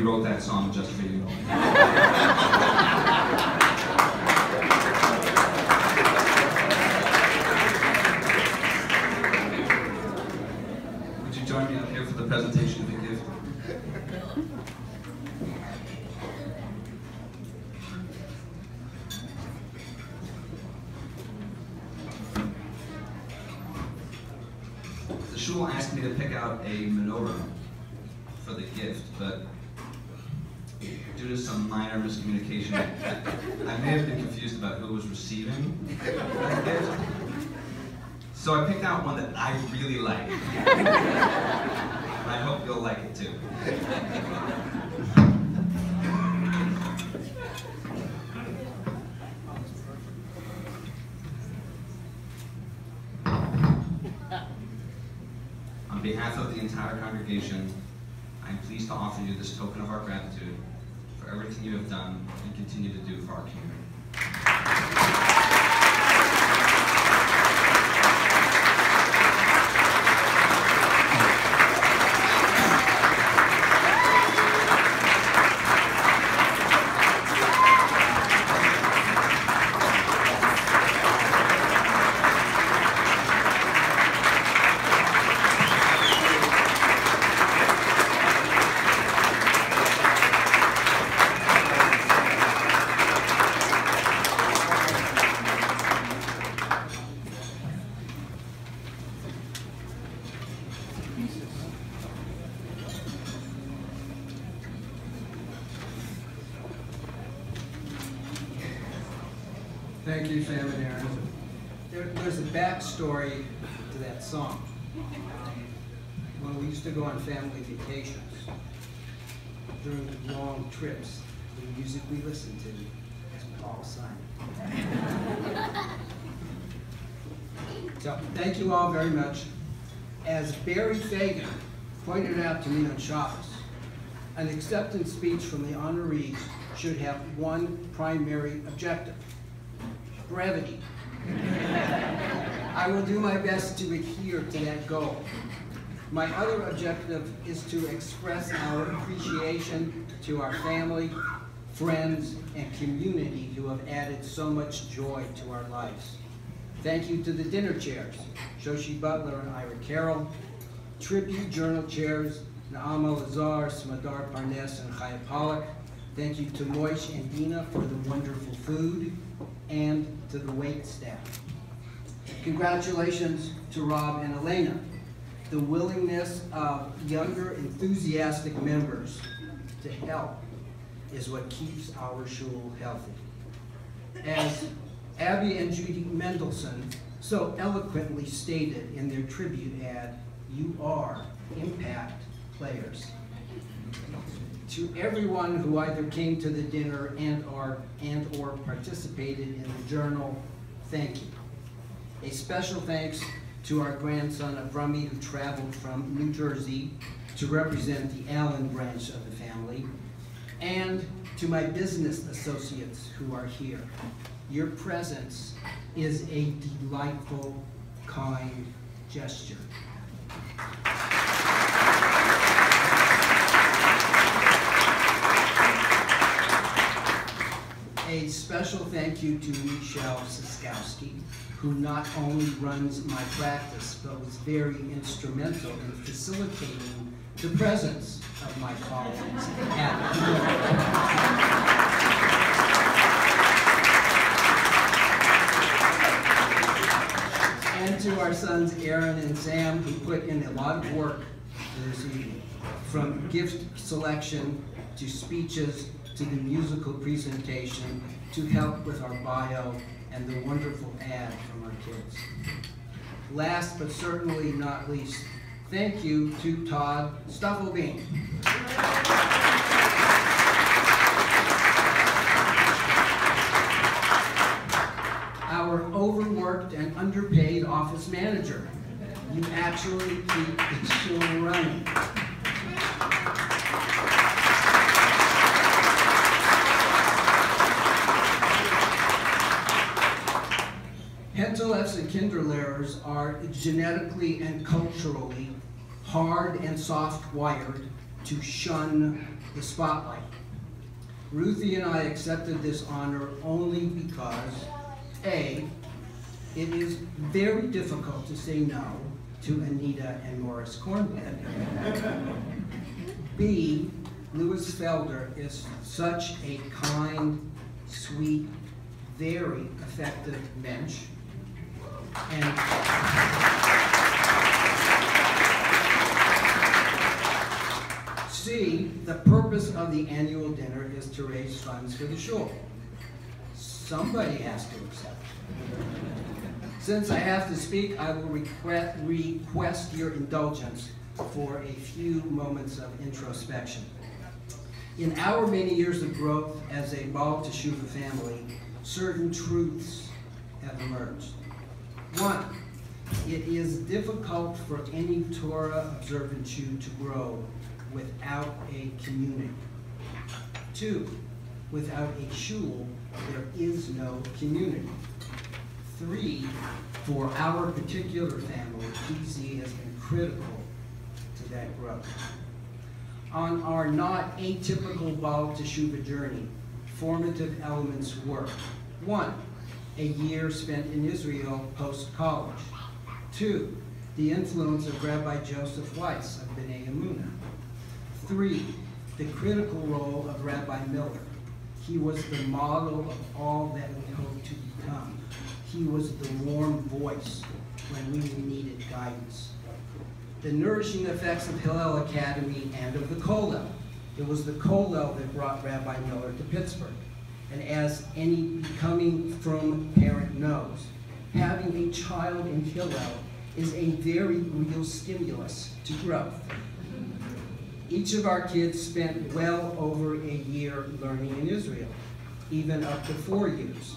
wrote that song just for you. Would you join me up here for the presentation of the gift? The shul asked me to pick out a menorah for the gift, but due to some minor miscommunication, I may have been confused about who was receiving the gift. So I picked out one that I really like. And I hope you'll like it too. On behalf of the entire congregation, I'm pleased to offer you this token of our gratitude for everything you have done and continue to do for our community. Thank you, Sam and Aaron. There's a backstory to that song. When we used to go on family vacations, during long trips, the music we listened to was Paul Simon. So, thank you all very much. As Barry Fagan pointed out to me on Shabbos, an acceptance speech from the honorees should have one primary objective: brevity. I will do my best to adhere to that goal. My other objective is to express our appreciation to our family, friends, and community who have added so much joy to our lives. Thank you to the dinner chairs, Shoshi Butler and Ira Carroll, tribute journal chairs, Naama Lazar, Smadar Parnes, and Chaya Pollack. Thank you to Moish and Dina for the wonderful food, and to the wait staff. Congratulations to Rob and Elena. The willingness of younger, enthusiastic members to help is what keeps our shul healthy. As Abby and Judy Mendelson so eloquently stated in their tribute ad, you are impact players. To everyone who either came to the dinner and or participated in the journal, thank you. A special thanks to our grandson Avrami, who traveled from New Jersey to represent the Allen branch of the family, and to my business associates who are here. Your presence is a delightful, kind gesture. A special thank you to Michelle Siskowski, who not only runs my practice, but was very instrumental in facilitating the presence of my colleagues at the And to our sons Aaron and Sam, who put in a lot of work this evening, from gift selection to speeches to the musical presentation, to help with our bio and the wonderful ad from our kids. Last but certainly not least, thank you to Todd Stuffelbein. Our overworked and underpaid office manager. You actually keep the show running. Hentelefs and kinderlehrers are genetically and culturally hard and soft-wired to shun the spotlight. Ruthie and I accepted this honor only because, A, it is very difficult to say no to Anita and Morris Cornblood. B, Louis Felder is such a kind, sweet, very effective mensch. And C, the purpose of the annual dinner is to raise funds for the shul. Somebody has to accept. Since I have to speak, I will request your indulgence for a few moments of introspection. In our many years of growth as a Baal Teshuva family, certain truths have emerged. One, it is difficult for any Torah-observant Jew to grow without a community. Two, without a shul, there is no community. Three, for our particular family, PZ has been critical to that growth. On our not atypical Baal Teshuva journey, formative elements were: 1, a year spent in Israel post-college. 2, the influence of Rabbi Joseph Weiss of B'nai Emunah. 3, the critical role of Rabbi Miller. He was the model of all that we hope to become. He was the warm voice when we needed guidance. The nourishing effects of Hillel Academy and of the Kollel. It was the Kollel that brought Rabbi Miller to Pittsburgh. And as any becoming frum parent knows, having a child in Hillel is a very real stimulus to growth. Each of our kids spent well over a year learning in Israel, even up to 4 years.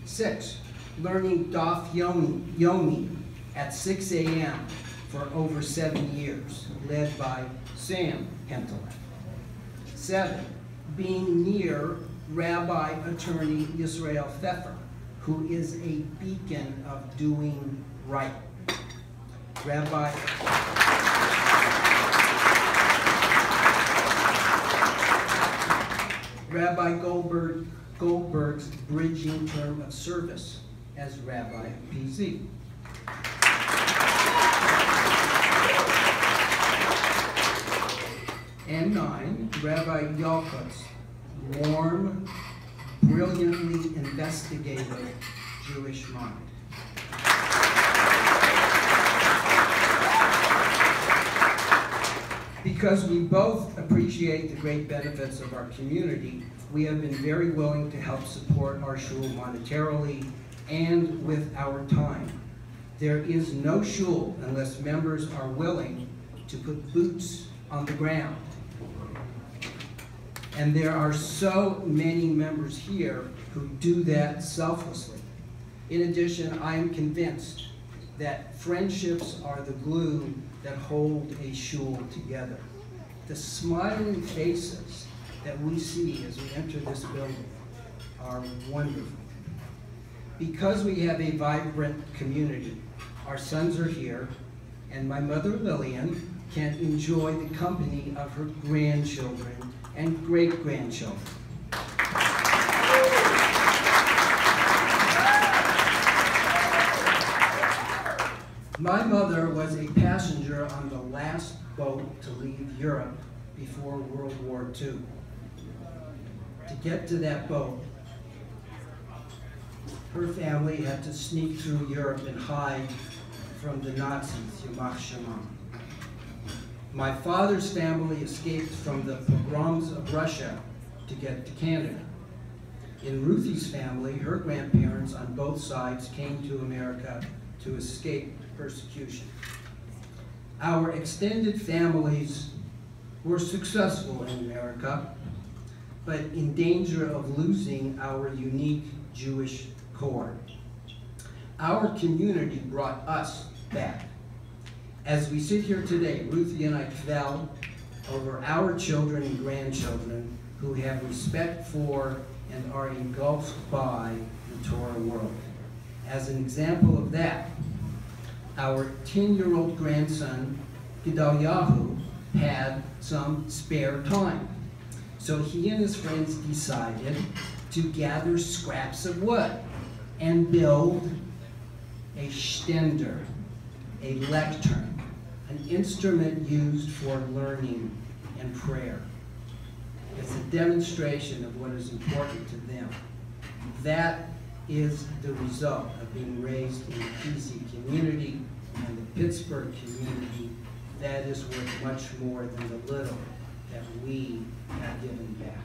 6, learning Daf Yomi at 6 a.m. for over 7 years, led by Sam Hentelek. 7, being near Rabbi Attorney Yisrael Pfeffer, who is a beacon of doing right. Rabbi Goldberg's bridging term of service as Rabbi PZ. And 9, Rabbi Yalkut's warm, brilliantly investigative Jewish mind. Because we both appreciate the great benefits of our community, we have been very willing to help support our shul monetarily and with our time. There is no shul unless members are willing to put boots on the ground. And there are so many members here who do that selflessly. In addition, I am convinced that friendships are the glue that hold a shul together. The smiling faces that we see as we enter this building are wonderful. Because we have a vibrant community, our sons are here, and my mother Lillian can enjoy the company of her grandchildren and great-grandchildren. My mother was a passenger on the last boat to leave Europe before World War II. To get to that boat, her family had to sneak through Europe and hide from the Nazis, Yamach Shemam. My father's family escaped from the pogroms of Russia to get to Canada. In Ruthie's family, her grandparents on both sides came to America to escape persecution. Our extended families were successful in America, but in danger of losing our unique Jewish core. Our community brought us back. As we sit here today, Ruthie and I fell over our children and grandchildren who have respect for and are engulfed by the Torah world. As an example of that, our 10-year-old grandson, Gedaliahu, had some spare time. So he and his friends decided to gather scraps of wood and build a ständer, a lectern, an instrument used for learning and prayer. It's a demonstration of what is important to them. That is the result of being raised in the PC community and the Pittsburgh community. That is worth much more than the little that we have given back.